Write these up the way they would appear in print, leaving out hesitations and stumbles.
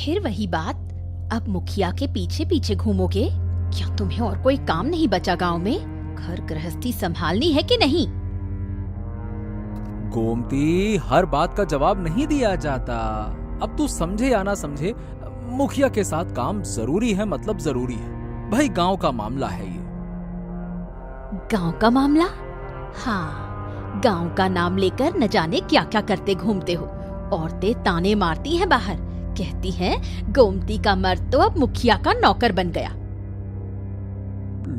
फिर वही बात, अब मुखिया के पीछे पीछे घूमोगे? क्या तुम्हें और कोई काम नहीं बचा गांव में? घर गृहस्थी संभालनी है कि नहीं? गोमती, हर बात का जवाब नहीं दिया जाता। अब तू समझे या ना समझे, मुखिया के साथ काम जरूरी है, मतलब जरूरी है भाई। गांव का मामला है ये। गांव का मामला? हाँ, गांव का नाम लेकर न जाने क्या क्या करते घूमते हो। औरतें ताने मारती हैं बाहर, कहती हैं गोमती का मर्द तो अब मुखिया का नौकर बन गया।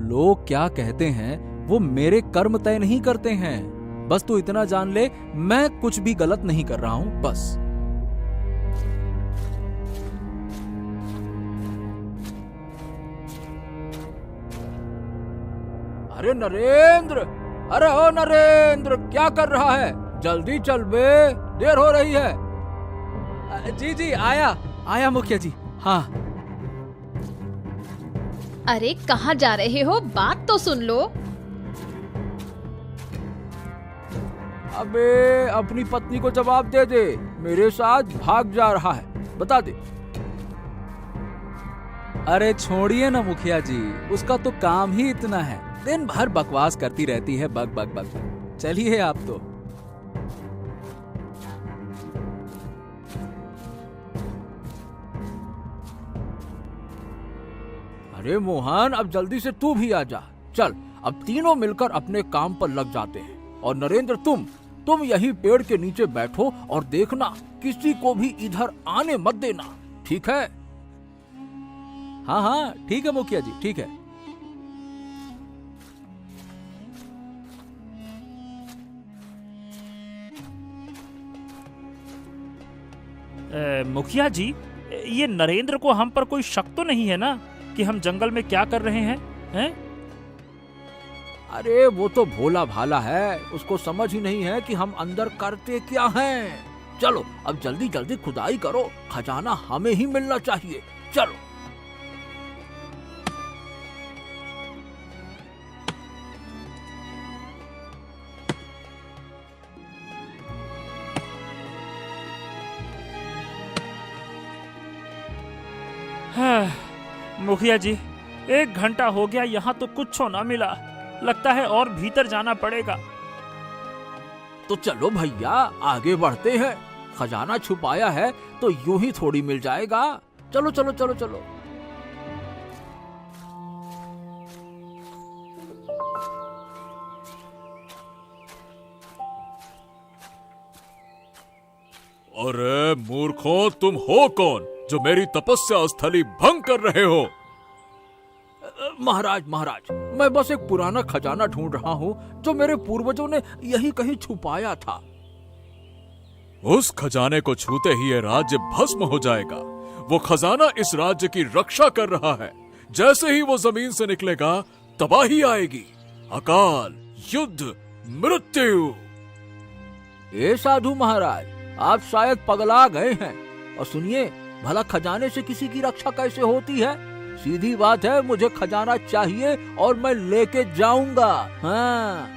लोग क्या कहते हैं वो मेरे कर्म तय नहीं करते हैं। बस तू इतना जान ले, मैं कुछ भी गलत नहीं कर रहा हूं, बस। अरे नरेंद्र, अरे ओ नरेंद्र, क्या कर रहा है? जल्दी चल बे, देर हो रही है। जी जी, आया मुखिया जी। हाँ। अरे कहाँ जा रहे हो? बात तो सुन लो। अबे अपनी पत्नी को जवाब दे दे, मेरे साथ भाग जा रहा है, बता दे। अरे छोड़िए ना मुखिया जी, उसका तो काम ही इतना है, दिन भर बकवास करती रहती है, बक बक बक। चलिए आप तो। अरे मोहन, अब जल्दी से तू भी आ जा। चल, अब तीनों मिलकर अपने काम पर लग जाते हैं। और नरेंद्र, तुम यही पेड़ के नीचे बैठो और देखना, किसी को भी इधर आने मत देना, ठीक है? हाँ हाँ ठीक है मुखिया जी, ठीक है। मुखिया जी, ये नरेंद्र को हम पर कोई शक तो नहीं है ना कि हम जंगल में क्या कर रहे हैं? अरे वो तो भोला भाला है, उसको समझ ही नहीं है कि हम अंदर करते क्या हैं। चलो अब जल्दी जल्दी खुदाई करो, खजाना हमें ही मिलना चाहिए। चलो। मुखिया जी, 1 घंटा हो गया, यहाँ तो कुछ ना मिला। लगता है और भीतर जाना पड़ेगा। तो चलो भैया, आगे बढ़ते हैं। खजाना छुपाया है तो यूं ही थोड़ी मिल जाएगा। चलो चलो चलो चलो। अरे मूर्खों, तुम हो कौन जो मेरी तपस्या स्थली भंग कर रहे हो? महाराज, मैं बस एक पुराना खजाना ढूंढ रहा हूँ जो मेरे पूर्वजों ने यही कहीं छुपाया था। उस खजाने को छूते ही ये राज्य भस्म हो जाएगा। वो खजाना इस राज्य की रक्षा कर रहा है। जैसे ही वो जमीन से निकलेगा, तबाही आएगी, अकाल, युद्ध, मृत्यु। ए साधु महाराज, आप शायद पगला गए हैं। और सुनिए, भला खजाने से किसी की रक्षा कैसे होती है? सीधी बात है, मुझे खजाना चाहिए और मैं लेके जाऊंगा। हाँ।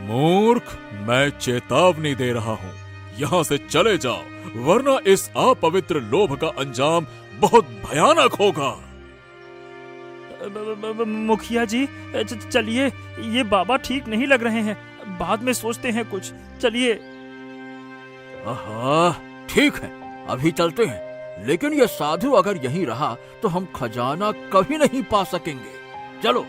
मूर्ख, मैं चेतावनी दे रहा हूँ, यहाँ से चले जाओ, वरना इस अपवित्र लोभ का अंजाम बहुत भयानक होगा। मुखिया जी, चलिए, ये बाबा ठीक नहीं लग रहे हैं, बाद में सोचते हैं कुछ। चलिए। ठीक है, अभी चलते हैं। लेकिन ये साधु अगर यहीं रहा तो हम खजाना कभी नहीं पा सकेंगे। चलो।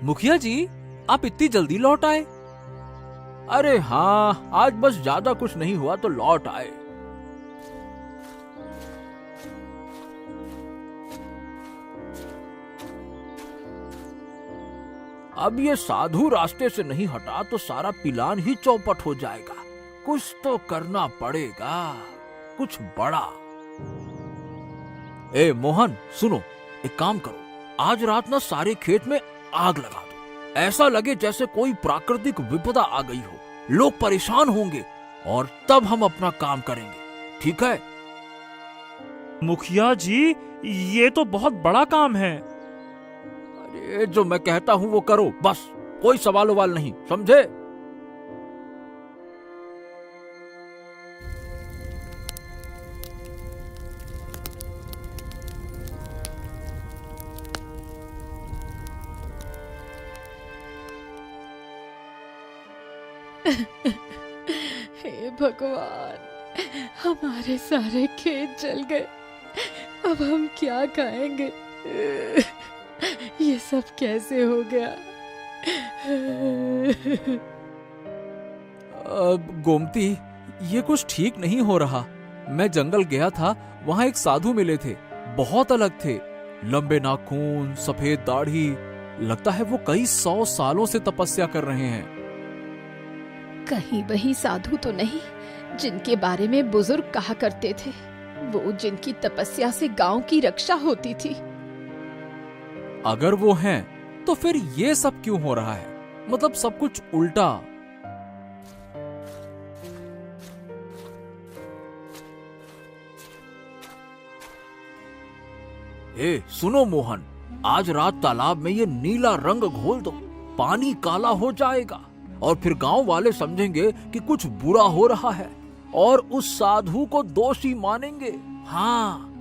मुखिया जी, आप इतनी जल्दी लौट आए? अरे हाँ, आज बस ज्यादा कुछ नहीं हुआ तो लौट आए। अब ये साधु रास्ते से नहीं हटा तो सारा पिलान ही चौपट हो जाएगा। कुछ तो करना पड़ेगा, कुछ बड़ा। ए मोहन, सुनो, एक काम करो, आज रात ना सारे खेत में आग लगा दो। ऐसा लगे जैसे कोई प्राकृतिक विपदा आ गई हो। लोग परेशान होंगे और तब हम अपना काम करेंगे, ठीक है? मुखिया जी, ये तो बहुत बड़ा काम है। ये जो मैं कहता हूं वो करो, बस कोई सवाल उवाल नहीं, समझे? हे भगवान, हमारे सारे खेत जल गए। अब हम क्या खाएंगे? ये सब कैसे हो गया? गोमती, ये कुछ ठीक नहीं हो रहा। मैं जंगल गया था, वहाँ एक साधु मिले थे, बहुत अलग थे। लंबे नाखून, सफेद दाढ़ी, लगता है वो कई 100 सालों से तपस्या कर रहे हैं। कहीं वही साधु तो नहीं जिनके बारे में बुजुर्ग कहा करते थे, वो जिनकी तपस्या से गांव की रक्षा होती थी? अगर वो हैं, तो फिर ये सब क्यों हो रहा है? मतलब सब कुछ उल्टा। ए सुनो मोहन, आज रात तालाब में ये नीला रंग घोल दो, पानी काला हो जाएगा और फिर गांव वाले समझेंगे कि कुछ बुरा हो रहा है और उस साधु को दोषी मानेंगे। हाँ।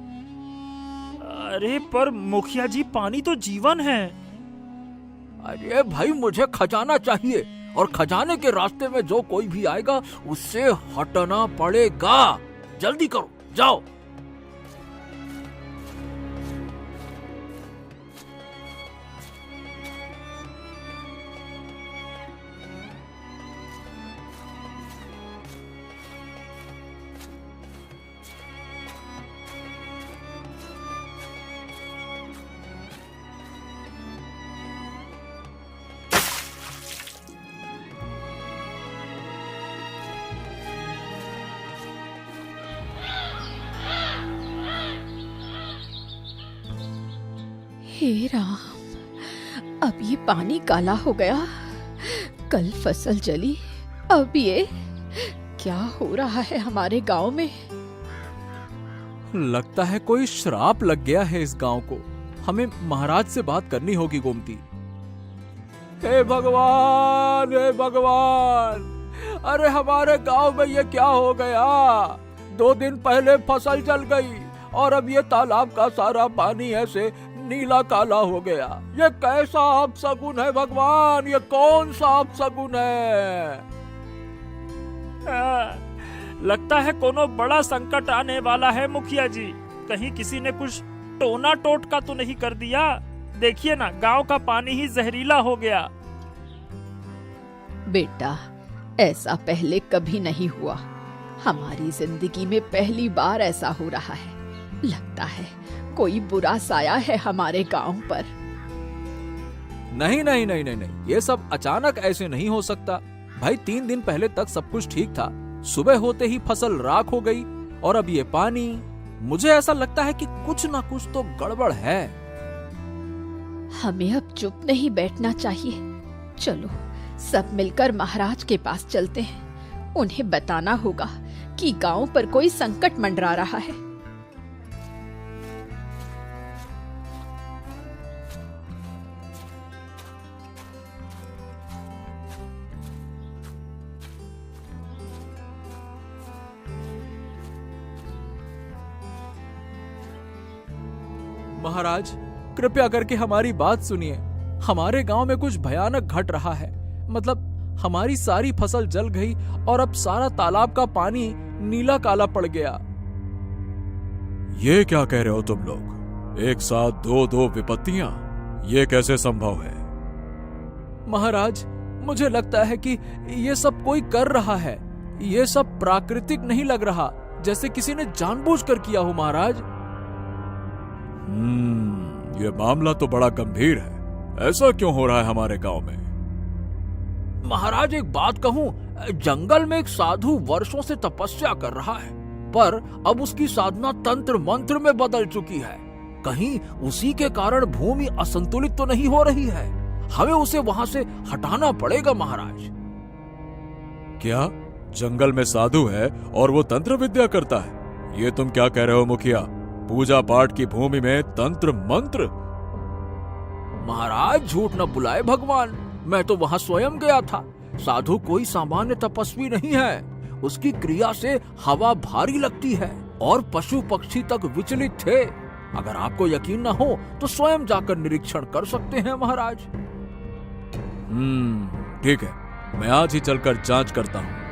अरे पर मुखिया जी, पानी तो जीवन है। अरे भाई, मुझे खजाना चाहिए और खजाने के रास्ते में जो कोई भी आएगा उससे हटना पड़ेगा। जल्दी करो, जाओ। हे राम, अब ये पानी काला हो गया, कल फसल जली, अब ये क्या हो रहा है हमारे गांव में? लगता है कोई श्राप लग गया है इस गांव को। हमें महाराज से बात करनी होगी गोमती। हे भगवान, हे भगवान, अरे हमारे गांव में ये क्या हो गया? 2 दिन पहले फसल जल गई और अब ये तालाब का सारा पानी ऐसे नीला काला हो गया। ये कैसा अपशगुन है भगवान? ये कौन सा अपशगुन है? लगता है कोनो बड़ा संकट आने वाला है मुखिया जी। कहीं किसी ने कुछ टोना टोटका तो नहीं कर दिया? देखिए ना, गांव का पानी ही जहरीला हो गया। बेटा, ऐसा पहले कभी नहीं हुआ। हमारी जिंदगी में पहली बार ऐसा हो रहा है। लगता है कोई बुरा साया है हमारे गांव पर। नहीं नहीं नहीं नहीं नहीं, ये सब अचानक ऐसे नहीं हो सकता। भाई 3 दिन पहले तक सब कुछ ठीक था, सुबह होते ही फसल राख हो गई और अब ये पानी। मुझे ऐसा लगता है कि कुछ ना कुछ तो गड़बड़ है। हमें अब चुप नहीं बैठना चाहिए। चलो सब मिलकर महाराज के पास चलते हैं। उन्हें बताना होगा कि गांव पर कोई संकट मंडरा रहा है। महाराज, कृपया करके हमारी बात सुनिए। हमारे गांव में कुछ भयानक घट रहा है। मतलब हमारी सारी फसल जल गई और अब सारा तालाब का पानी नीला काला पड़ गया। ये क्या कह रहे हो तुम लोग? एक साथ 2 विपत्तियां, ये कैसे संभव है? महाराज, मुझे लगता है कि ये सब कोई कर रहा है। ये सब प्राकृतिक नहीं लग रहा, जैसे किसी ने जानबूझकर किया हो महाराज। ये मामला तो बड़ा गंभीर है। ऐसा क्यों हो रहा है हमारे गांव में? महाराज, एक बात कहूं, जंगल में एक साधु वर्षों से तपस्या कर रहा है, पर अब उसकी साधना तंत्र मंत्र में बदल चुकी है। कहीं उसी के कारण भूमि असंतुलित तो नहीं हो रही है? हमें उसे वहां से हटाना पड़ेगा महाराज। क्या जंगल में साधु है और वो तंत्र विद्या करता है? ये तुम क्या कह रहे हो मुखिया? पूजा पाठ की भूमि में तंत्र मंत्र? महाराज झूठ न बुलाए भगवान, मैं तो वहाँ स्वयं गया था। साधु कोई सामान्य तपस्वी नहीं है, उसकी क्रिया से हवा भारी लगती है और पशु पक्षी तक विचलित थे। अगर आपको यकीन न हो तो स्वयं जाकर निरीक्षण कर सकते हैं महाराज। ठीक है, मैं आज ही चलकर जांच करता हूँ।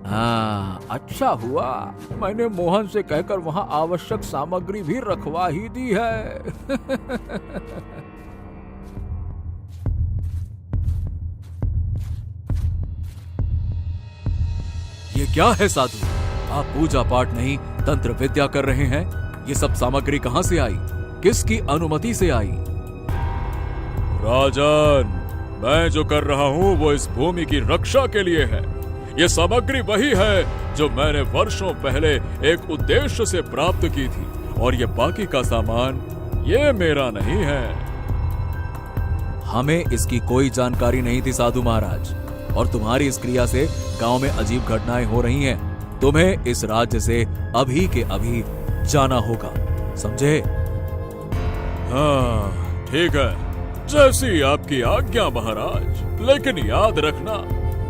हाँ, अच्छा हुआ मैंने मोहन से कहकर वहाँ आवश्यक सामग्री भी रखवा ही दी है। ये क्या है साधु? आप पूजा पाठ नहीं तंत्र विद्या कर रहे हैं? ये सब सामग्री कहां से आई? किसकी अनुमति से आई? राजन, मैं जो कर रहा हूं वो इस भूमि की रक्षा के लिए है। ये सामग्री वही है जो मैंने वर्षों पहले एक उद्देश्य से प्राप्त की थी, और ये बाकी का सामान ये मेरा नहीं है। हमें इसकी कोई जानकारी नहीं थी साधु महाराज, और तुम्हारी इस क्रिया से गांव में अजीब घटनाएं हो रही हैं। तुम्हें इस राज्य से अभी के अभी जाना होगा, समझे? हाँ, ठीक है, जैसी आपकी आज्ञा महाराज। लेकिन याद रखना,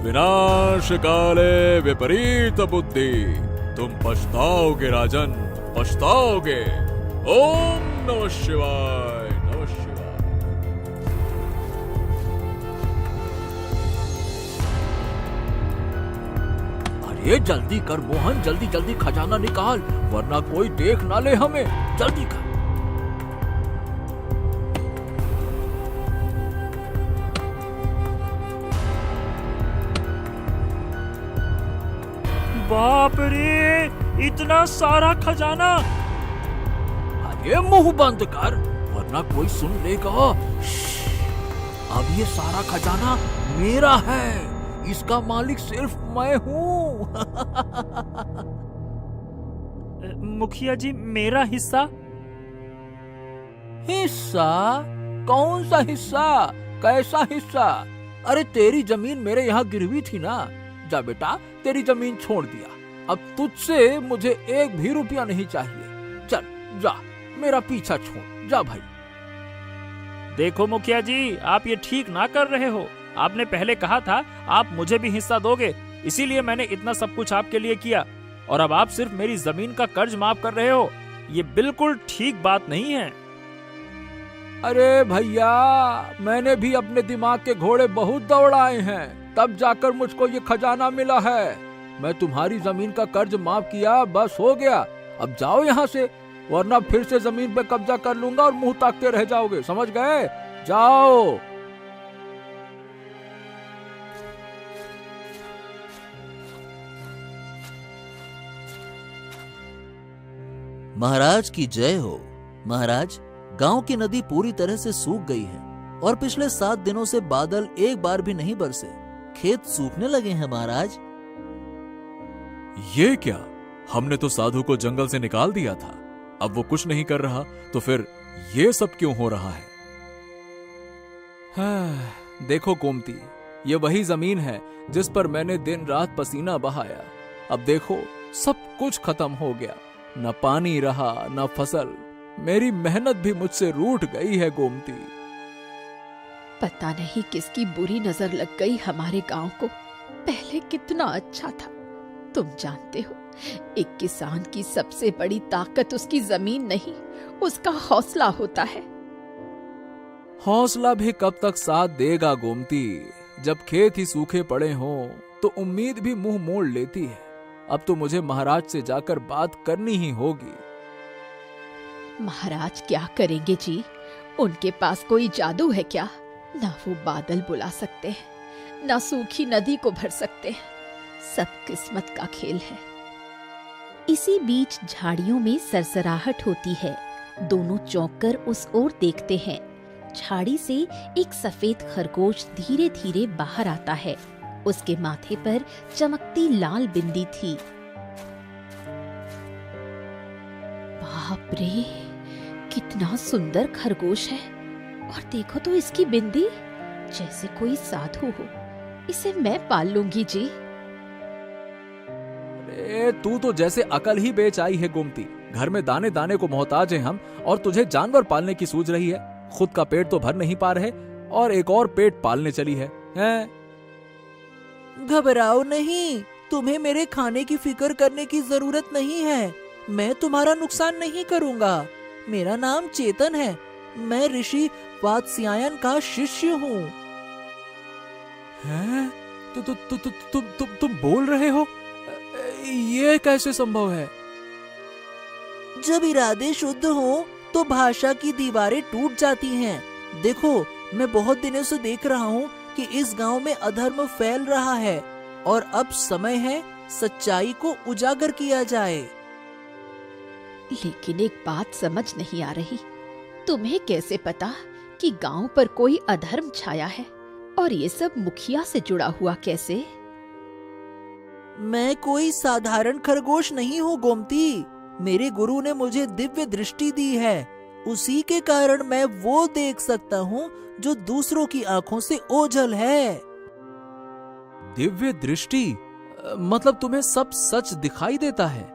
विनाश काले विपरीत बुद्धि। तुम पछताओगे राजन, पछताओगे। ओम नमः शिवाय, नमः शिवाय। अरे जल्दी कर मोहन, जल्दी जल्दी खजाना निकाल, वरना कोई देख ना ले हमें। जल्दी कर। बाप रे, इतना सारा खजाना! अरे मुंह बंद कर, वरना कोई सुन लेगा। अब ये सारा खजाना मेरा है, इसका मालिक सिर्फ मैं हूँ। मुखिया जी, मेरा हिस्सा? हिस्सा? कौन सा हिस्सा? कैसा हिस्सा? अरे तेरी जमीन मेरे यहाँ गिरवी थी ना। जा बेटा, तेरी जमीन छोड़ दिया, अब तुझसे मुझे एक भी रुपया नहीं चाहिए। चल जा, मेरा पीछा छोड़ जा भाई। देखो मुखिया जी, आप ये ठीक ना कर रहे हो। आपने पहले कहा था आप मुझे भी हिस्सा दोगे, इसीलिए मैंने इतना सब कुछ आपके लिए किया, और अब आप सिर्फ मेरी जमीन का कर्ज माफ कर रहे हो। ये बिल्कुल ठीक बात नहीं है। अरे भैया, मैंने भी अपने दिमाग के घोड़े बहुत दौड़ाए हैं, तब जाकर मुझको ये खजाना मिला है। मैं तुम्हारी जमीन का कर्ज माफ किया, बस हो गया। अब जाओ यहाँ से, वरना फिर से जमीन पे कब्जा कर लूंगा और मुंह ताकते रह जाओगे, समझ गए? जाओ। महाराज की जय हो। महाराज, गांव की नदी पूरी तरह से सूख गई है और पिछले 7 दिनों से बादल एक बार भी नहीं बरसे। खेत सूखने लगे हैं महाराज। ये क्या? हमने तो साधु को जंगल से निकाल दिया था, अब वो कुछ नहीं कर रहा, तो फिर ये सब क्यों हो रहा है? हाँ, देखो गोमती, ये वही जमीन है जिस पर मैंने दिन रात पसीना बहाया। अब देखो, सब कुछ खत्म हो गया, न पानी रहा न फसल। मेरी मेहनत भी मुझसे रूठ गई है गोमती। पता नहीं किसकी बुरी नजर लग गई हमारे गांव को। पहले कितना अच्छा था। तुम जानते हो, एक किसान की सबसे बड़ी ताकत उसकी जमीन नहीं, उसका हौसला होता है। हौसला भी कब तक साथ देगा गोमती? जब खेत ही सूखे पड़े हों तो उम्मीद भी मुंह मोड़ लेती है। अब तो मुझे महाराज से जाकर बात करनी ही होगी। महाराज क्या करेंगे जी? उनके पास कोई जादू है क्या? ना वो बादल बुला सकते हैं, ना सूखी नदी को भर सकते हैं। सब किस्मत का खेल है। इसी बीच झाड़ियों में सरसराहट होती है। दोनों चौंक कर उस ओर देखते हैं। झाड़ी से एक सफेद खरगोश धीरे धीरे बाहर आता है। उसके माथे पर चमकती लाल बिंदी थी। बाप रे, कितना सुंदर खरगोश है। और देखो तो इसकी बिंदी, जैसे कोई साधु हो। इसे मैं पाल लूंगी जी। तू तो जैसे अकल ही बेच आई है गोमती। घर में दाने दाने को मोहताज हैं हम, और तुझे जानवर पालने की सूझ रही है। खुद का पेट तो भर नहीं पा रहे और एक और पेट पालने चली है, हैं? घबराओ नहीं, तुम्हें मेरे खाने की फिक्र करने की जरूरत नहीं है। मैं तुम्हारा नुकसान नहीं करूंगा। मेरा नाम चेतन है। मैं ऋषि वात्स्यायन का शिष्य हूँ। हैं? तुम बोल रहे हो? ये कैसे संभव है? जब इरादे शुद्ध हो तो भाषा की दीवारें टूट जाती हैं। देखो, मैं बहुत दिनों से देख रहा हूँ कि इस गांव में अधर्म फैल रहा है और अब समय है सच्चाई को उजागर किया जाए। लेकिन एक बात समझ नहीं आ रही, तुम्हें कैसे पता कि गांव पर कोई अधर्म छाया है? और ये सब मुखिया से जुड़ा हुआ कैसे? मैं कोई साधारण खरगोश नहीं हूँ गोमती। मेरे गुरु ने मुझे दिव्य दृष्टि दी है। उसी के कारण मैं वो देख सकता हूँ जो दूसरों की आंखों से ओझल है। दिव्य दृष्टि? मतलब तुम्हें सब सच दिखाई देता है?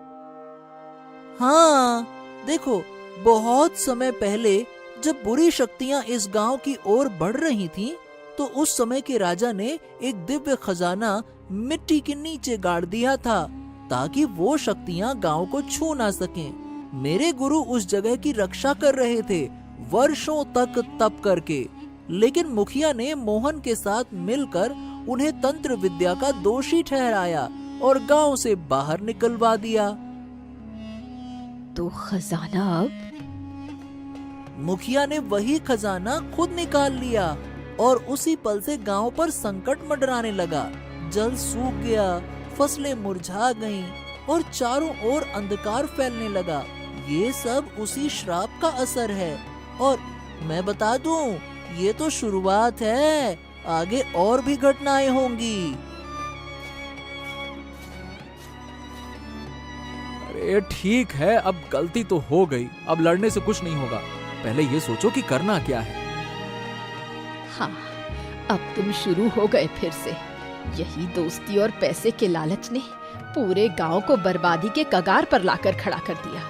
हाँ, देखो, बहुत समय पहले जब बुरी शक्तियाँ इस गांव की ओर बढ़ रही थीं, तो उस समय के राजा ने एक दिव्य खजाना मिट्टी के नीचे गाड़ दिया था ताकि वो शक्तियाँ गांव को छू ना सकें। मेरे गुरु उस जगह की रक्षा कर रहे थे, वर्षों तक तप करके। लेकिन मुखिया ने मोहन के साथ मिलकर उन्हें तंत्र विद्या का दोषी ठहराया और गांव से बाहर निकलवा दिया। तो खजाना अब? मुखिया ने वही खजाना खुद निकाल लिया और उसी पल से गांव पर संकट मंडराने लगा। जल सूख गया, फसलें मुरझा गईं और चारों ओर अंधकार फैलने लगा। ये सब उसी श्राप का असर है। और मैं बता दूं, ये तो शुरुआत है, आगे और भी घटनाएं होंगी। अरे ठीक है, अब गलती तो हो गई, अब लड़ने से कुछ नहीं होगा। पहले ये सोचो कि करना क्या है। हाँ, अब तुम शुरू हो गए फिर से। यही दोस्ती और पैसे के लालच ने पूरे गांव को बर्बादी के कगार पर लाकर खड़ा कर दिया।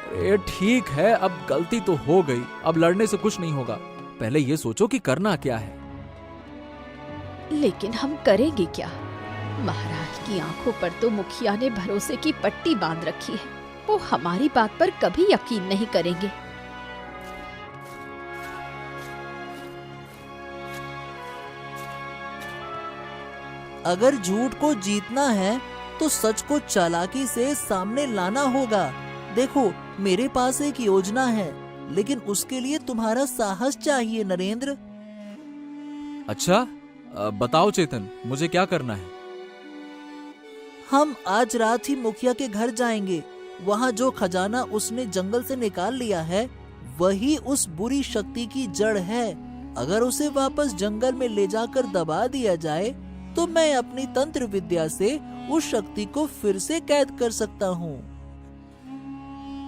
अरे ठीक है, अब गलती तो हो गई, अब लड़ने से कुछ नहीं होगा। पहले ये सोचो कि करना क्या है। लेकिन हम करेंगे क्या? महाराज की आंखों पर तो मुखिया ने भरोसे की पट्टी बांध रखी है। वो हमारी बात पर कभी यकीन नहीं करेंगे। अगर झूठ को जीतना है तो सच को चालाकी से सामने लाना होगा। देखो, मेरे पास एक योजना है, लेकिन उसके लिए तुम्हारा साहस चाहिए नरेंद्र। अच्छा, बताओ चेतन, मुझे क्या करना है? हम आज रात ही मुखिया के घर जाएंगे। वहाँ जो खजाना उसने जंगल से निकाल लिया है, वही उस बुरी शक्ति की जड़ है। अगर उसे वापस जंगल में ले जाकर दबा दिया जाए, तो मैं अपनी तंत्र विद्या से उस शक्ति को फिर से कैद कर सकता हूँ।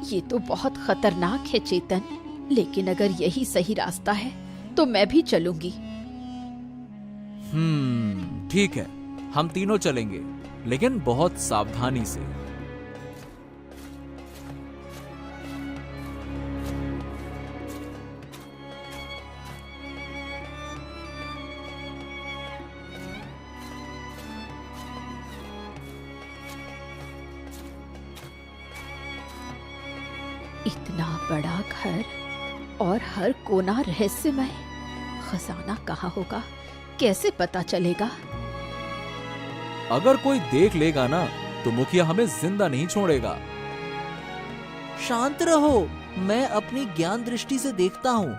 ये तो बहुत खतरनाक है चेतन, लेकिन अगर यही सही रास्ता है तो मैं भी चलूंगी। ठीक है, हम तीनों चलेंगे, लेकिन बहुत सावधानी से। इतना बड़ा घर और हर कोना रहस्यमय। खजाना कहाँ होगा, कैसे पता चलेगा? अगर कोई देख लेगा ना, तो मुखिया हमें जिंदा नहीं छोड़ेगा। शांत रहो, मैं अपनी ज्ञान दृष्टि से देखता हूँ।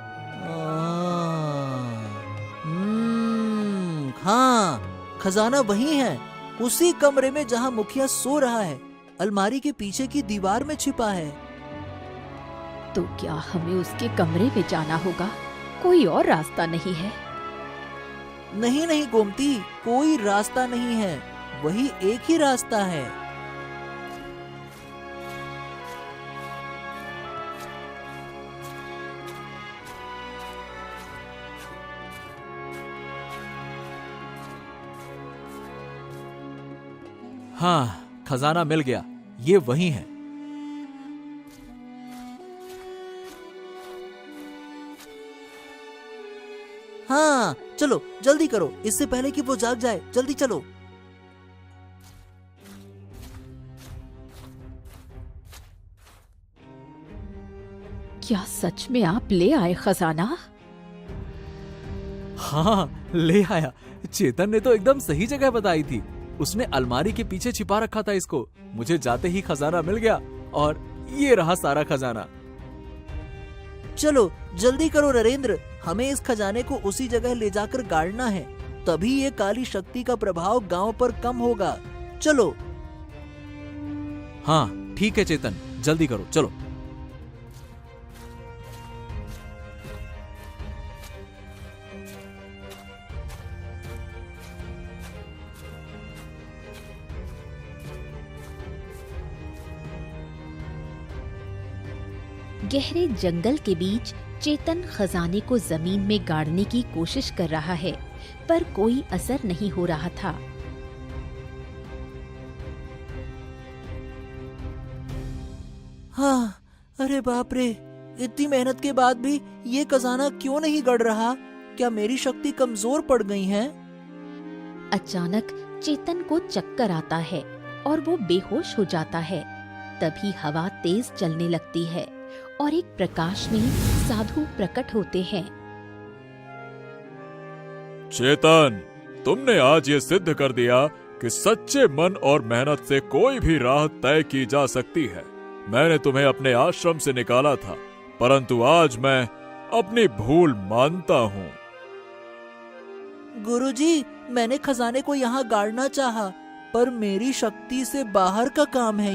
हाँ, खजाना वही है, उसी कमरे में जहाँ मुखिया सो रहा है। अलमारी के पीछे की दीवार में छिपा है। तो क्या हमें उसके कमरे में जाना होगा? कोई और रास्ता नहीं है? नहीं नहीं गोमती, कोई रास्ता नहीं है, वही एक ही रास्ता है। हाँ, खजाना मिल गया, ये वही है। हाँ चलो जल्दी करो, इससे पहले कि वो जाग जाए, जल्दी चलो। क्या सच में आप ले आए खजाना? हाँ, ले आया। चेतन ने तो एकदम सही जगह बताई थी। उसने अलमारी के पीछे छिपा रखा था इसको। मुझे जाते ही खजाना मिल गया और ये रहा सारा खजाना। चलो जल्दी करो नरेंद्र, हमें इस खजाने को उसी जगह ले जाकर गाड़ना है, तभी ये काली शक्ति का प्रभाव गांव पर कम होगा। चलो। हाँ ठीक है चेतन, जल्दी करो, चलो। गहरे जंगल के बीच चेतन खजाने को जमीन में गाड़ने की कोशिश कर रहा है, पर कोई असर नहीं हो रहा था। हाँ, अरे बाप रे, इतनी मेहनत के बाद भी ये खजाना क्यों नहीं गड़ रहा? क्या मेरी शक्ति कमजोर पड़ गई है? अचानक चेतन को चक्कर आता है और वो बेहोश हो जाता है। तभी हवा तेज चलने लगती है और एक प्रकाश में साधु प्रकट होते हैं। चेतन, तुमने आज ये सिद्ध कर दिया कि सच्चे मन और मेहनत से कोई भी राह तय की जा सकती है। मैंने तुम्हें अपने आश्रम से निकाला था, परंतु आज मैं अपनी भूल मानता हूँ। गुरुजी, मैंने खजाने को यहाँ गाड़ना चाहा, पर मेरी शक्ति से बाहर का काम है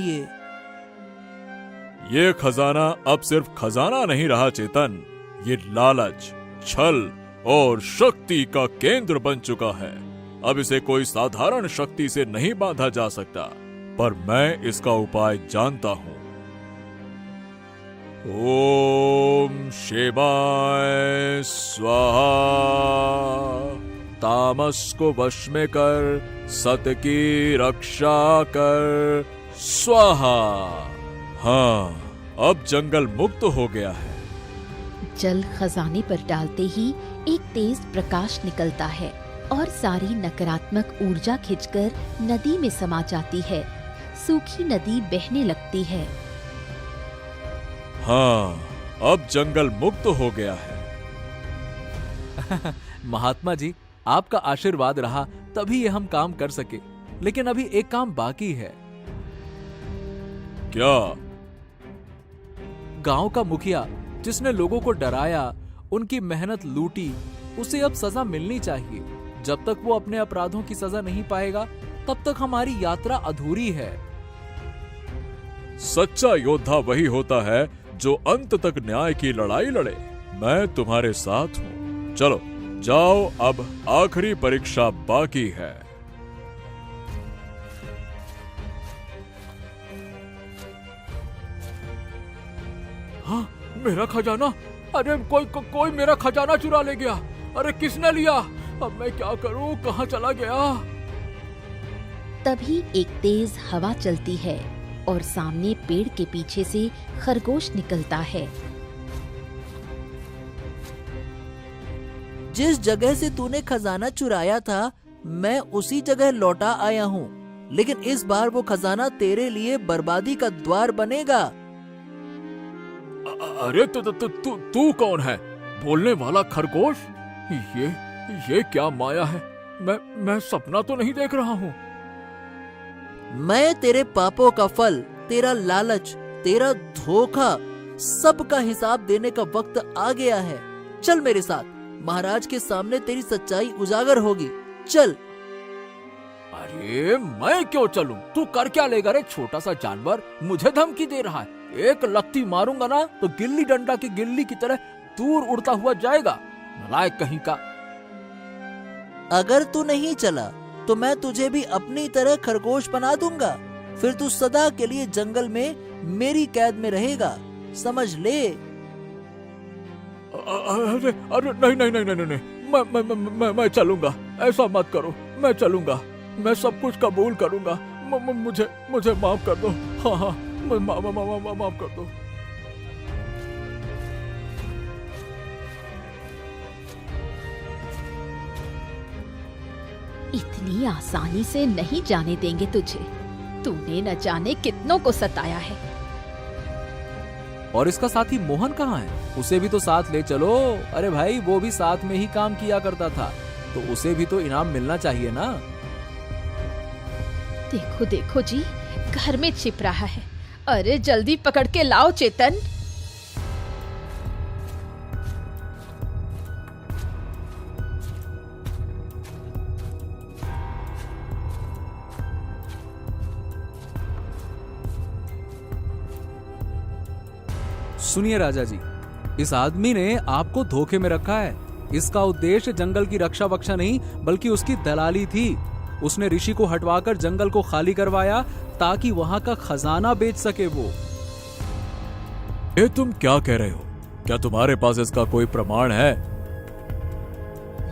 ये खजाना अब सिर्फ खजाना नहीं रहा चेतन, ये लालच, छल और शक्ति का केंद्र बन चुका है। अब इसे कोई साधारण शक्ति से नहीं बांधा जा सकता, पर मैं इसका उपाय जानता हूँ। ओम शिवाय स्वाहा। तामस को वश में कर, सत की रक्षा कर, स्वाहा। हाँ, अब जंगल मुक्त हो गया है। जल खजाने पर डालते ही एक तेज प्रकाश निकलता है और सारी नकारात्मक ऊर्जा खिंचकर नदी में समा जाती है। सूखी नदी बहने लगती है। हाँ, अब जंगल मुक्त हो गया है। महात्मा जी, आपका आशीर्वाद रहा तभी ये हम काम कर सके, लेकिन अभी एक काम बाकी है। क्या? गांव का मुखिया जिसने लोगों को डराया, उनकी मेहनत लूटी, उसे अब सजा मिलनी चाहिए। जब तक वो अपने अपराधों की सजा नहीं पाएगा, तब तक हमारी यात्रा अधूरी है। सच्चा योद्धा वही होता है जो अंत तक न्याय की लड़ाई लड़े। मैं तुम्हारे साथ हूँ। चलो जाओ, अब आखिरी परीक्षा बाकी है। हाँ, मेरा खजाना! अरे कोई मेरा खजाना चुरा ले गया। अरे किसने लिया? अब मैं क्या करूं? कहाँ चला गया? तभी एक तेज हवा चलती है और सामने पेड़ के पीछे से खरगोश निकलता है। जिस जगह से तूने खजाना चुराया था, मैं उसी जगह लौटा आया हूँ, लेकिन इस बार वो खजाना तेरे लिए बर्बादी का द्वार बनेगा। अरे तू कौन है? बोलने वाला खरगोश? ये क्या माया है? मैं सपना तो नहीं देख रहा हूँ। मैं तेरे पापों का फल, तेरा लालच, तेरा धोखा, सबका हिसाब देने का वक्त आ गया है। चल मेरे साथ, महाराज के सामने तेरी सच्चाई उजागर होगी। चल। अरे मैं क्यों चलूं? तू कर क्या लेगा रे छोटा सा जानवर? मुझे धमकी दे रहा है। एक लत्ती मारूंगा ना तो गिल्ली डंडा की गिल्ली की तरह दूर उड़ता हुआ जाएगा। नालायक कहीं का। अगर तू नहीं चला तो मैं तुझे भी अपनी तरह खरगोश बना दूंगा। फिर तू सदा के लिए जंगल में मेरी कैद में रहेगा, समझ ले। अरे नहीं, मैं चलूंगा। ऐसा मत करो, मैं चलूंगा। मैं सब कुछ कबूल करूंगा। मुझे मुझे माफ कर दो। हाँ हाँ, माफ कर दो। इतनी आसानी से नहीं जाने देंगे तुझे। तूने न जाने कितनों को सताया है। और इसका साथी मोहन कहाँ है? उसे भी तो साथ ले चलो। अरे भाई, वो भी साथ में ही काम किया करता था, तो उसे भी तो इनाम मिलना चाहिए ना। देखो देखो जी, घर में छिप रहा है। अरे जल्दी पकड़ के लाओ चेतन। सुनिए राजा जी, इस आदमी ने आपको धोखे में रखा है। इसका उद्देश्य जंगल की रक्षा वक्षा नहीं, बल्कि उसकी दलाली थी। उसने ऋषि को हटवाकर जंगल को खाली करवाया ताकि वहां का खजाना बेच सके वो। ये तुम क्या कह रहे हो? क्या तुम्हारे पास इसका कोई प्रमाण है?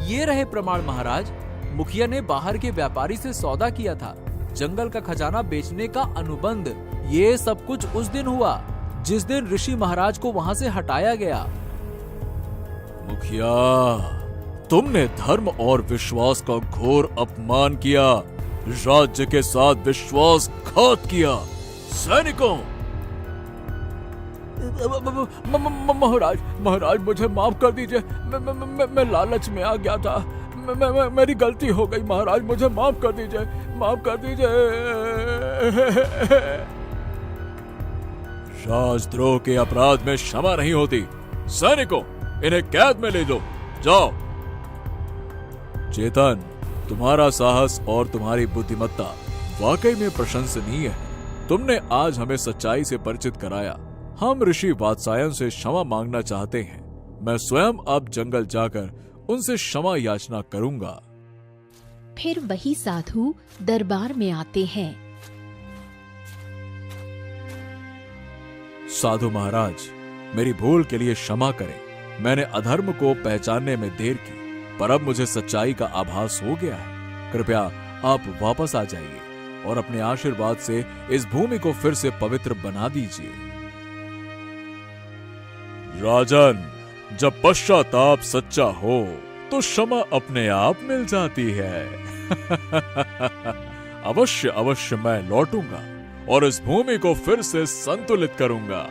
ये रहे प्रमाण महाराज। मुखिया ने बाहर के व्यापारी से सौदा किया था। जंगल का खजाना बेचने का अनुबंध। ये सब कुछ उस दिन हुआ जिस दिन ऋषि महाराज को वहां से हटाया गया। मुखिया, तुमने धर्म और विश्वास का घोर अपमान किया, राज्य के साथ विश्वासघात किया। सैनिकों! महाराज मुझे माफ कर दीजिए। मैं लालच में आ गया था। मेरी गलती हो गई महाराज, मुझे माफ कर दीजिए, माफ कर दीजिए। राजद्रोह के अपराध में क्षमा नहीं होती। सैनिकों, इन्हें कैद में ले लो। जाओ। चेतन, तुम्हारा साहस और तुम्हारी बुद्धिमत्ता वाकई में प्रशंसनीय है। तुमने आज हमें सच्चाई से परिचित कराया। हम ऋषि वात्सायन से क्षमा मांगना चाहते हैं। मैं स्वयं अब जंगल जाकर उनसे क्षमा याचना करूंगा। फिर वही साधु दरबार में आते हैं। साधु महाराज, मेरी भूल के लिए क्षमा करें। मैंने अधर्म को पहचानने में देर की, पर अब मुझे सच्चाई का आभास हो गया है। कृपया आप वापस आ जाइए और अपने आशीर्वाद से इस भूमि को फिर से पवित्र बना दीजिए। राजन, जब पश्चाताप सच्चा हो तो क्षमा अपने आप मिल जाती है। अवश्य अवश्य मैं लौटूंगा और इस भूमि को फिर से संतुलित करूंगा।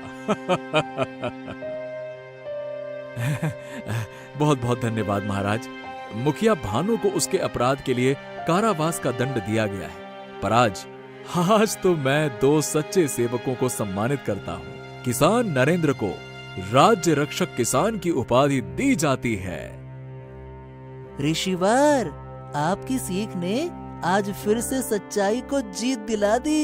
बहुत बहुत धन्यवाद महाराज। मुखिया भानु को उसके अपराध के लिए कारावास का दंड दिया गया है, पर आज तो मैं 2 सच्चे सेवकों को सम्मानित करता हूँ। किसान नरेंद्र को राज्य रक्षक किसान की उपाधि दी जाती है। ऋषिवर, आपकी सीख ने आज फिर से सच्चाई को जीत दिला दी।